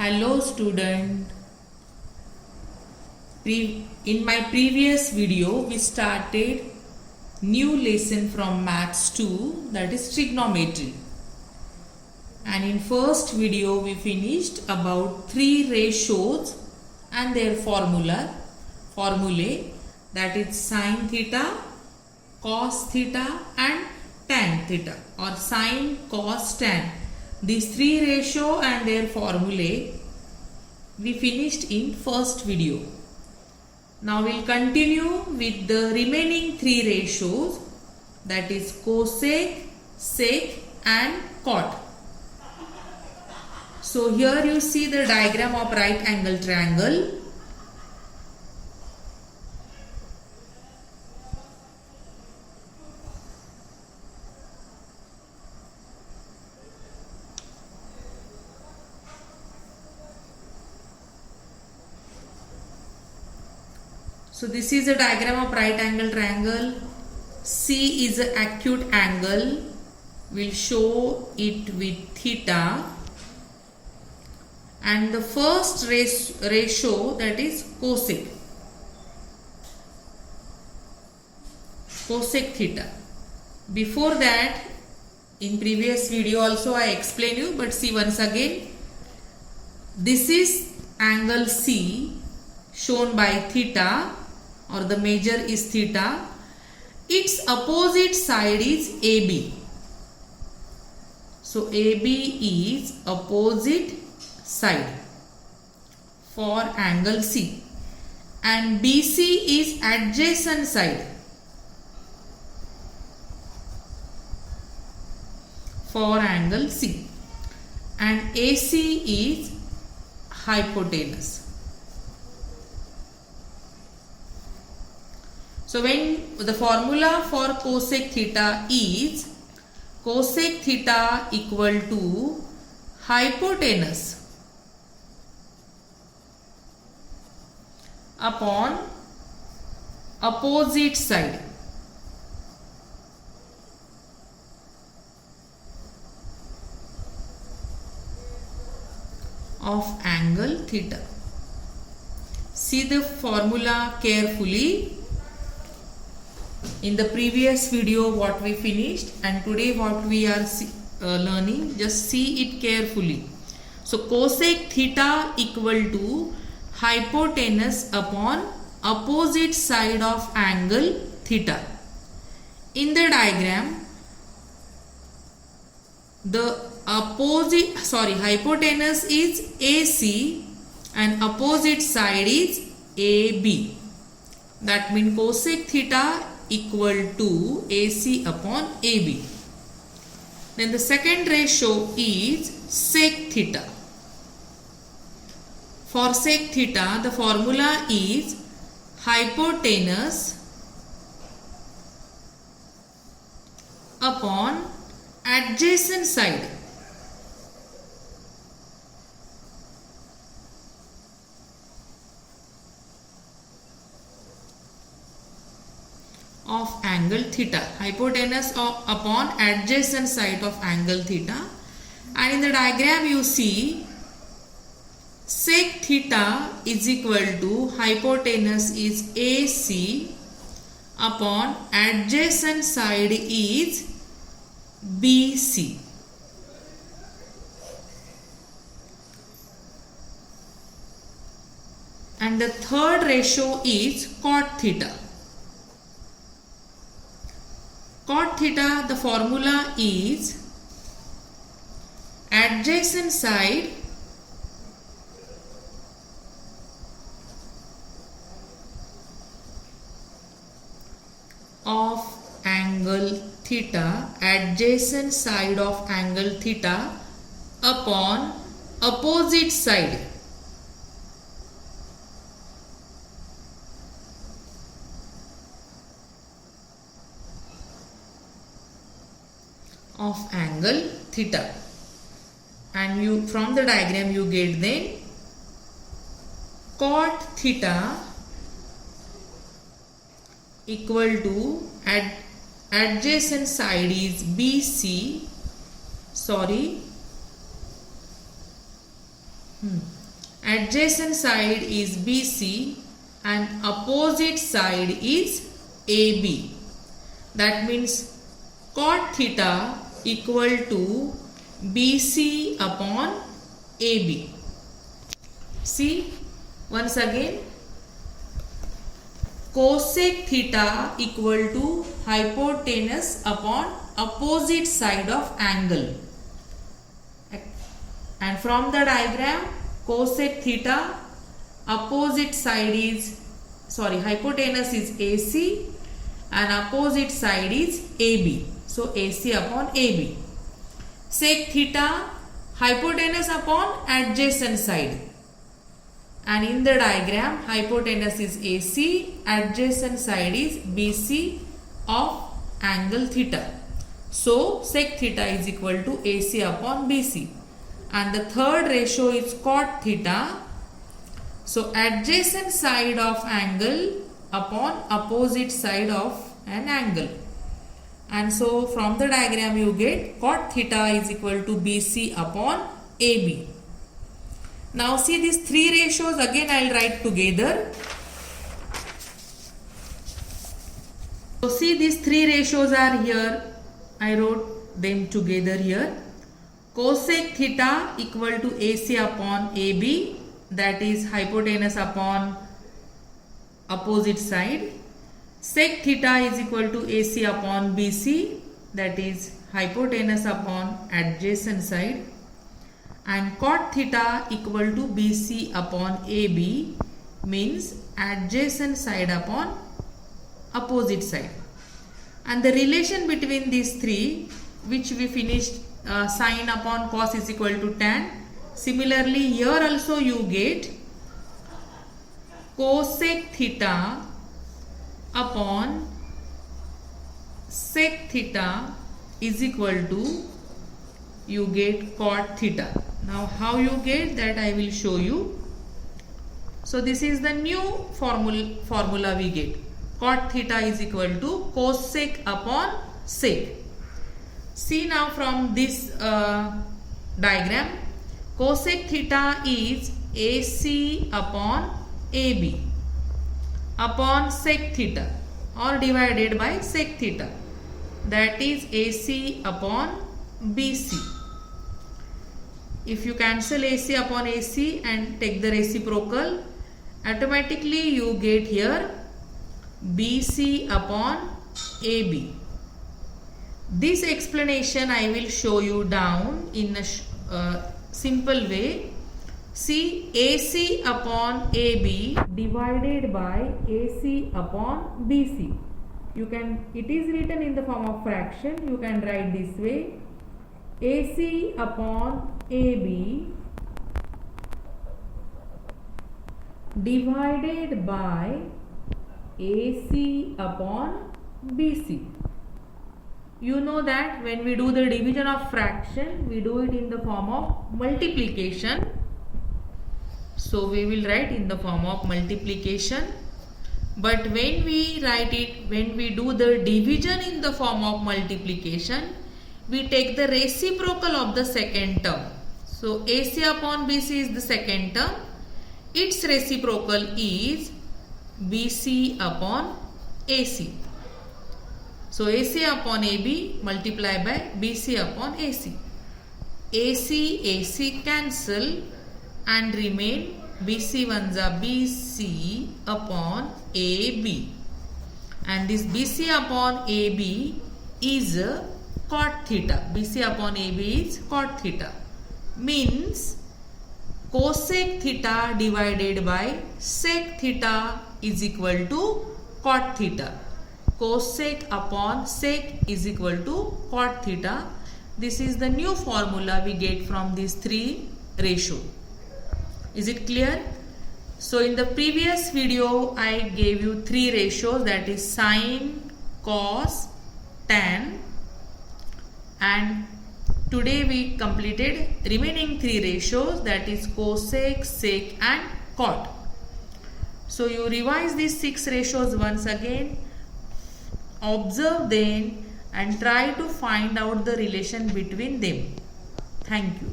Hello student. In my previous video we started new lesson from maths 2, that is trigonometry, and in first video we finished about three ratios and their formulae, that is sin theta, cos theta and tan theta, or sin, cos, tan. These three ratio and their formulae we finished in first video. Now we'll continue with the remaining three ratios, that is cosec, sec and cot. So here you see the diagram of right angle triangle. So this is a diagram of right angle triangle. C is an acute angle. We'll show it with theta. And the first ratio, that is cosec. Cosec theta. Before that, in previous video also I explained you, but see once again. This is angle C shown by theta, or the measure is theta. Its opposite side is AB. So AB is opposite side for angle C, and BC is adjacent side for angle C, and AC is hypotenuse. So when the formula for cosec theta is cosec theta equal to hypotenuse upon opposite side of angle theta. See the formula carefully. In the previous video what we finished, and today what we are learning, just see it carefully. So cosec theta equal to hypotenuse upon opposite side of angle theta. In the diagram, the hypotenuse is AC and opposite side is AB. That means cosec theta equal to AC upon AB. Then the second ratio is sec theta. For sec theta, the formula is hypotenuse upon adjacent side of angle theta. Hypotenuse upon adjacent side of angle theta. And in the diagram you see sec theta is equal to hypotenuse is AC upon adjacent side is BC. And the third ratio is cot theta. Cot theta, the formula is adjacent side of angle theta, adjacent side of angle theta upon opposite side of angle theta. And you, from the diagram you get then cot theta equal to adjacent side is BC, Adjacent side is BC and opposite side is AB. That means cot theta equal to BC upon AB. See once again, cosec theta equal to hypotenuse upon opposite side of angle. And from the diagram, cosec theta opposite side is hypotenuse is AC and opposite side is AB. So AC upon AB. Sec theta hypotenuse upon adjacent side. And in the diagram, hypotenuse is AC, adjacent side is BC of angle theta. So sec theta is equal to AC upon BC. And the third ratio is cot theta. So adjacent side of angle upon opposite side of an angle. And so from the diagram you get cot theta is equal to BC upon AB. Now see these three ratios again I will write together. So see these three ratios are here. I wrote them together here. Cosec theta equal to AC upon AB, that is hypotenuse upon opposite side. Sec theta is equal to AC upon BC, that is hypotenuse upon adjacent side. And cot theta equal to BC upon AB means adjacent side upon opposite side. And the relation between these three, which we finished, sin upon cos is equal to tan. Similarly here also you get cosec theta upon sec theta is equal to, you get cot theta. Now how you get that I will show you. So this is the new formula we get. Cot theta is equal to cosec upon sec. See now from this diagram, cosec theta is AC upon AB upon sec theta or divided by sec theta, that is AC upon BC. If you cancel AC upon AC and take the reciprocal, automatically you get here BC upon AB. This explanation I will show you down in a simple way. See, AC upon AB divided by AC upon BC. It is written in the form of fraction. You can write this way: AC upon AB divided by AC upon BC. You know that when we do the division of fraction, we do it in the form of multiplication. So we will write in the form of multiplication. But when we do the division in the form of multiplication, we take the reciprocal of the second term. So AC upon BC is the second term. Its reciprocal is BC upon AC. So AC upon AB multiplied by BC upon AC. AC cancel and remain BC ones are BC upon AB. And this BC upon AB is cot theta. BC upon AB is cot theta. Means cosec theta divided by sec theta is equal to cot theta. Cosec upon sec is equal to cot theta. This is the new formula we get from these three ratios. Is it clear? So in the previous video I gave you three ratios, that is sin, cos, tan, and today we completed remaining three ratios, that is cosec, sec and cot. So you revise these six ratios once again, observe them and try to find out the relation between them. Thank you.